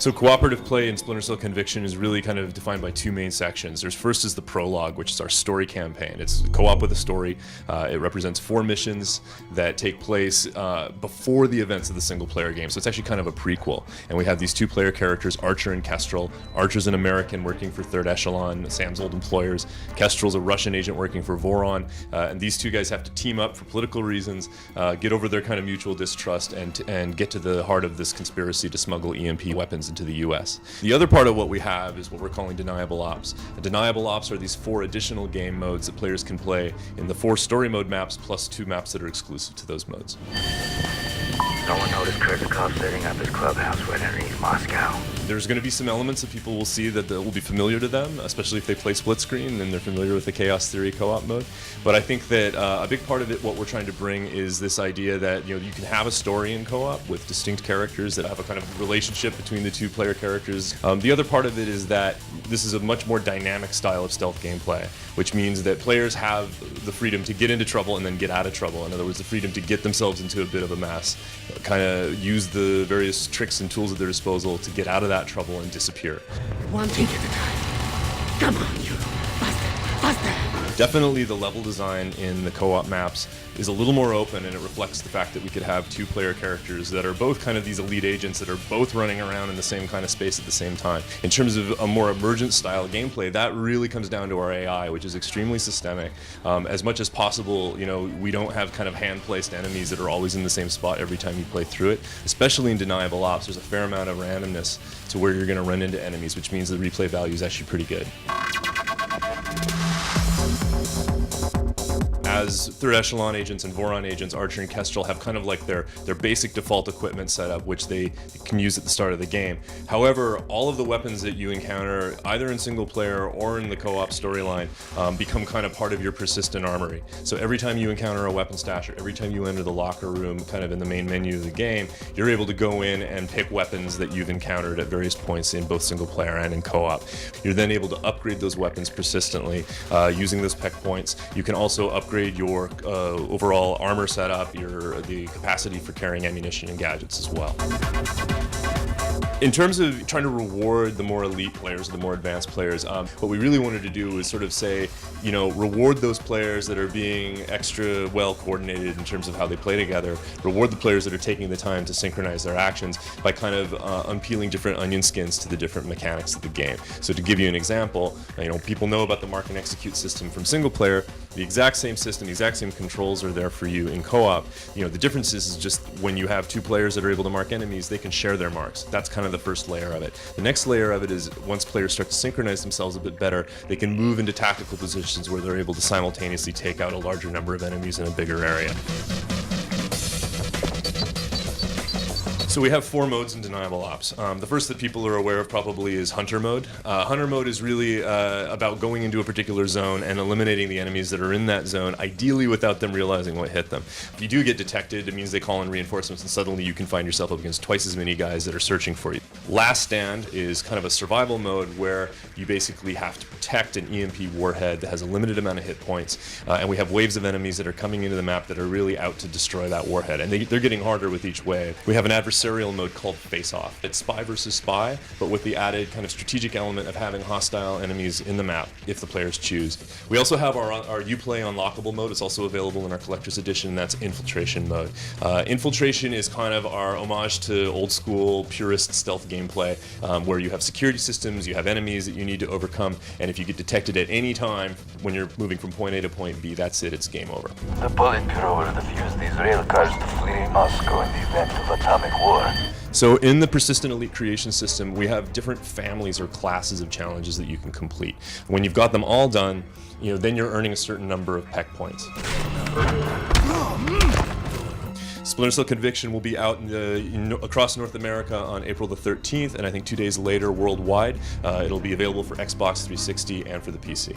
So cooperative play in Splinter Cell Conviction is really kind of defined by two main sections. First is the prologue, which is our story campaign. It's co-op with a story. It represents 4 missions that take place before the events of the single player game. So it's actually kind of a prequel. And we have these 2-player characters, Archer and Kestrel. Archer's an American working for Third Echelon, Sam's old employers. Kestrel's a Russian agent working for Voron. And these 2 guys have to team up for political reasons, get over their kind of mutual distrust, and get to the heart of this conspiracy to smuggle EMP weapons into the US. The other part of what we have is what we're calling deniable ops. And deniable ops are these 4 additional game modes that players can play in the 4 story mode maps plus 2 maps that are exclusive to those modes. No one noticed Kurtikov setting up his clubhouse right underneath Moscow. There's going to be some elements that people will see that will be familiar to them, especially if they play split screen and they're familiar with the Chaos Theory co-op mode. But I think that a big part of it, what we're trying to bring, is this idea that you can have a story in co-op with distinct characters that have a kind of relationship between the 2-player characters. The other part of it is that this is a much more dynamic style of stealth gameplay, which means that players have the freedom to get into trouble and then get out of trouble. In other words, the freedom to get themselves into a bit of a mess, kind of use the various tricks and tools at their disposal to get out of that trouble and disappear. One thing at a time. Come on, you. Faster, faster. Definitely the level design in the co-op maps is a little more open, and it reflects the fact that we could have 2-player characters that are both kind of these elite agents that are both running around in the same kind of space at the same time. In terms of a more emergent style gameplay, that really comes down to our AI, which is extremely systemic. As much as possible, we don't have kind of hand-placed enemies that are always in the same spot every time you play through it. Especially in deniable ops, there's a fair amount of randomness to where you're going to run into enemies, which means the replay value is actually pretty good. As Third Echelon agents and Voron agents, Archer and Kestrel have kind of like their basic default equipment setup, which they can use at the start of the game. However, all of the weapons that you encounter, either in single player or in the co-op storyline, become kind of part of your persistent armory. So every time you encounter a weapon stash, or every time you enter the locker room kind of in the main menu of the game, you're able to go in and pick weapons that you've encountered at various points in both single player and in co-op. You're then able to upgrade those weapons persistently using those peck points. You can also upgrade your overall armor setup, the capacity for carrying ammunition and gadgets as well. In terms of trying to reward the more elite players, the more advanced players, what we really wanted to do was sort of say, reward those players that are being extra well coordinated in terms of how they play together, reward the players that are taking the time to synchronize their actions by kind of unpeeling different onion skins to the different mechanics of the game. So to give you an example, people know about the mark and execute system from single player. The exact same system, the exact same controls are there for you in co-op. The difference is just when you have 2 players that are able to mark enemies, they can share their marks. That's kind of the first layer of it. The next layer of it is once players start to synchronize themselves a bit better, they can move into tactical positions where they're able to simultaneously take out a larger number of enemies in a bigger area. So we have 4 modes in deniable ops. The first that people are aware of probably is hunter mode. Hunter mode is really about going into a particular zone and eliminating the enemies that are in that zone, ideally without them realizing what hit them. If you do get detected, it means they call in reinforcements, and suddenly you can find yourself up against twice as many guys that are searching for you. Last Stand is kind of a survival mode where you basically have to protect an EMP warhead that has a limited amount of hit points, and we have waves of enemies that are coming into the map that are really out to destroy that warhead, and they're getting harder with each wave. We have an adversarial mode called Face Off. It's spy versus spy, but with the added kind of strategic element of having hostile enemies in the map if the players choose. We also have our Uplay unlockable mode. It's also available in our collector's edition, and that's Infiltration mode. Infiltration is kind of our homage to old school purist stealth gameplay, where you have security systems, you have enemies that you need to overcome, and if you get detected at any time when you're moving from point A to point B, that's it, it's game over. The Politburo will defuse these rail cars to fleeing Moscow in the event of atomic war. So in the persistent elite creation system, we have different families or classes of challenges that you can complete. When you've got them all done, then you're earning a certain number of peck points. Splinter Cell Conviction will be out across North America on April the 13th, and I think 2 days later worldwide. It'll be available for Xbox 360 and for the PC.